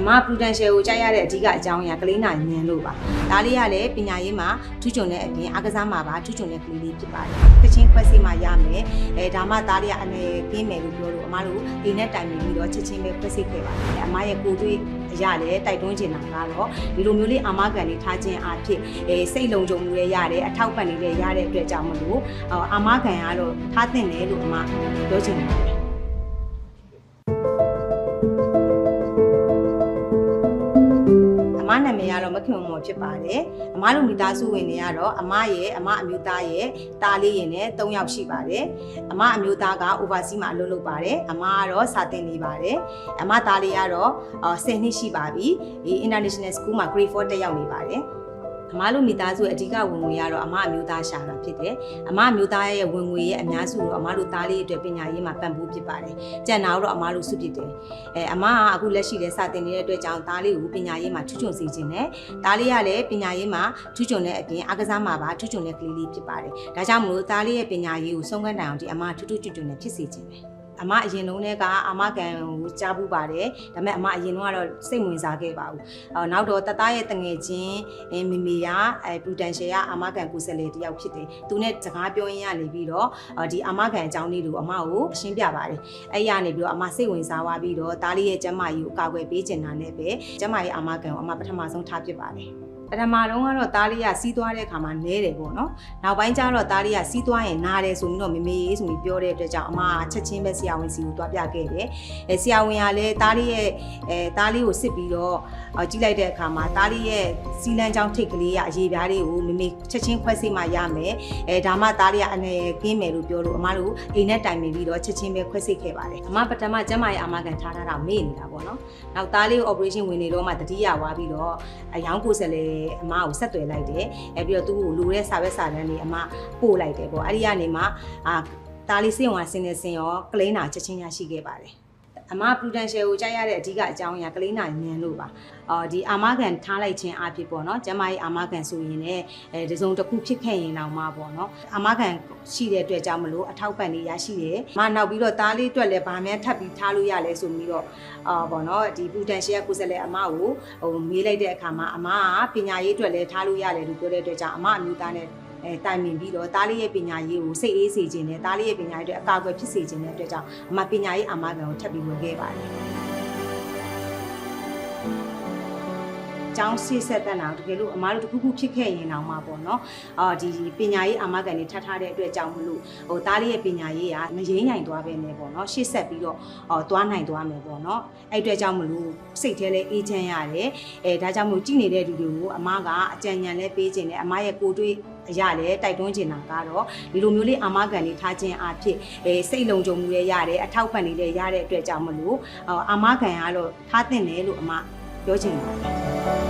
အမ Prudential ကိုကြိုက်ရတဲ့အဓိကအကြောင်းအရာကလေးနာဉာဏ်လို့ပါဒါလေးကလည်းပညာရေးမှာထူးချွန်တဲ့အပြင်အားကစားမှာပါထူးချွန်တဲ့ကလေးလေးဖြစ်ပါတယ်။ချက်ချင်းခွဲစိတ်မှရမယ်။ဒါမှသားလေးကအနေကင်းမယ်လို့ပြောလို့အမတို့ဒီနဲ့တိုင်ပြီးတော့ချက်ချင်းပဲခွဲစိတ်ခဲ့ပါတယ်။အမရဲ့ကိုယ်တွေ့အရာလည်းတိုက်တွန်းချင်တာကတော့ဒီလိုမျိုးလေးအာမခံလေးထားခြင်းအဖြစ်စိတ်လုံခြုံမှုလည်းရတယ်အထောက်ပံ့လေးလည်းရတဲ့အတွက်ကြောင့်မလို့အာမခံကတော့ထားသင့်တယ်လို့အမပြောချင်ပါတယ်။အမနာမည်ကတော့မခင်မော်ဖြစ်ပါတယ်အမတို့မိသားစုဝင်တွေကတော့အမရဲ့အမအမျိုးသားရဲ့တားလေးရင်နဲ့3ယောက်ရှိပါတယ်အမအမျိုးသားက overseas မှာအလုပ်လုပ်ပါတယ်အမကတော့စာသင်နေပါတယ်အမသားလေးကတော့10နှစ်ရှိပါပြီဒီ international school မှာ grade 4 တက်ရောက်နေပါတယ်အမတို့မိသားစုရဲ့အဓိကဝင်ငွေကတော့အမအမျိုးသားရှာတာဖြစ်တယ်အမအမျိုးသားရဲ့ဝင်ငွေရဲ့အများစုတော့အမတို့သားလေးအတွက်ပညာရေးမှာပံ့ပိုးဖြစ်ပါတယ်ကြံ့နာတော့အမတို့စုဖြစ်တယ်အမကအခုလက်ရှိလဲစတင်နေတဲ့အတွက်ကြောင့်သားလေးကိုပညာရေးမှာထူးချွန်စေခြင်းနဲ့သားလေးကလည်းပညာရေးမှာထူးချွန်တဲ့အပြင်အားကစားမှာပါထူးချွန်တဲ့ကလေးလေးဖြစ်ပါတယ်ဒါကြောင့်မလို့သားလေးရဲ့ပညာရေးကိုဆုံးခန်းတိုင်အောင်ဒီအမထူးထူးချွန်ချွန်နဲ့ဖြစ်စေခြင်းပဲအမအရင်လုံးနဲ့ကအမကန်ကိုကြားပူးပါတယ်ဒါပေမဲ့အမအရင်တော့စိတ်ဝင်စားခဲ့ပါဘူးနောက်တော့တသားရဲ့တငယ်ချင်းမေမေကPrudentialကအမကန်ကိုယ်စားလှယ်တယောက်ဖြစ်တယ်သူနဲ့စကားပြောရင်းကနေပြီးတော့ဒီအမကန်အကြောင်းလေးကိုအမကိုရှင်းပြပါတယ်အဲ့ရနေပြီးတော့အမစိတ်ဝင်စားသွားပြီးတော့သားလေးရဲ့ကျမကြီးကိုအကာအကွယ်ပေးချင်တာနဲ့ပဲကျမကြီးအမကန်ကိုအမပထမဆုံးထားဖြစ်ပါတယ်ပထမတော့ကတော့သားလေးကစီးသွားတဲ့အခါမှာနဲတယ်ပေါ့နော်နောက်ပိုင်းကျတော့သားလေးကစီးသွားရင်နားတယ်ဆိုပြီးတော့မေမေရေးဆိုပြီးပြောတဲ့အတွက်ကြောင့်အမကချက်ချင်းပဲဆရာဝန်စီကိုတွားပြခဲ့တယ်ဆရာဝန်ကလည်းသားလေးရဲ့သားလေးကိုစစ်ပြီးတော့ကြည့်လိုက်တဲ့အခါမှာသားလေးရဲ့စီလန်းချောင်းထိတ်ကလေးကအရေးပြားလေးကိုမေမေချက်ချင်းခွဲစိတ်မှရမယ်ဒါမှသားလေးကအနေကင်းမယ်လို့ပြောလို့အမတို့အိမ်နဲ့တိုင်ပင်ပြီးတော့ချက်ချင်းပဲခွဲစိတ်ခဲ့ပါတယ်အမပထမကျမရဲ့အာမခံထားတာမေ့နေတာပေါ့နော်နောက်သားလေးကို operation ဝင်နေတော့မှတတိယဝါပြီးတော့အယောင်ကိုဆက်လေအမကိုဆက်သွယ်လိုက်တယ်ပြီးတော့သူ့ကိုလိုတဲ့စာပဲစာတန်းတွေအမပို့လိုက်တယ်ပေါ့အဲ့ဒီကနေမှတားလေးစေးဝင်ဆင်းနေစင်ရောကလိန်းနာချက်ချင်းရရှိခဲ့ပါတယ်အမ Prudential ကိုကြိုက်ရတဲ့အဓိကအကြောင်းအရာကလေးနာဉာဏ်လို့ပါဒီအာမခံထားလိုက်ခြင်းအဖြစ်ပေါ့နော်ကျမကြီးအာမခံဆိုရင်လည်းဒီစုံတစ်ခုဖြစ်ခဲ့ရင်တော့မှပေါ့နော်အာမခံရှိတဲ့အတွက်ကြောင့်မလို့အထောက်ပံ့လေးရရှိတယ်မနောက်ပြီးတော့သားလေးအတွက်လည်းဗာများထပ်ပြီးထားလို့ရလဲဆိုပြီးတော့ပေါ့နော်ဒီ Prudential ကိုယ်စားလှယ်အမကိုမေးလိုက်တဲ့အခါမှာအမကပညာရေးအတွက်လည်းထားလို့ရတယ်လို့ပြောတဲ့အတွက်ကြောင့်အမအမျိုးသားနဲ့တိုင်ပင်ပြီးတော့သားလေးရဲ့ပညာရေးကိုစိတ်အေးစေခြင်းနဲ့သားလေးရဲ့ပညာရေးအတွက်အကာအကွယ်ဖြစ်စေခြင်းတဲ့အတွက်ကြောင့်အမပညာရေးအာမခံကိုထပ်ပြီးဝင်ခဲ့ပါတယ်ကျောင်းစစ်ဆက်တဲ့နောက်တကယ်လို့အမားတို့တခုခုဖြစ်ခဲ့ရင်တော့မှပေါ့နော်ဒီပညာရေးအာမခံတွေထပ်ထားတဲ့အတွက်ကြောင့်မလို့သားလေးရဲ့ပညာရေးကမရင်းနိုင်သွားပဲနဲ့ပေါ့နော်ရှေ့ဆက်ပြီးတော့သွားနိုင်သွားမယ်ပေါ့နော်အဲ့အတွက်ကြောင့်မလို့စိတ်ထဲလဲအေးချမ်းရတယ်ဒါကြောင့်မို့ကြည်နေတဲ့လူတွေကိုအမားကအကြံဉာဏ်လဲပေးခြင်းနဲ့အမားရဲ့ကိုယ်တွေ့အရာလဲတိုက်တွန်းချင်တာကတော့ဒီလိုမျိုးလေးအာမခံတွေထားခြင်းအဖြစ်စိတ်လုံခြုံမှုလည်းရတယ်အထောက်ပံ့တွေလည်းရတဲ့အတွက်ကြောင့်မလို့အာမခံကတော့ထားသင့်တယ်လို့အမပြောချင်ပါတယ်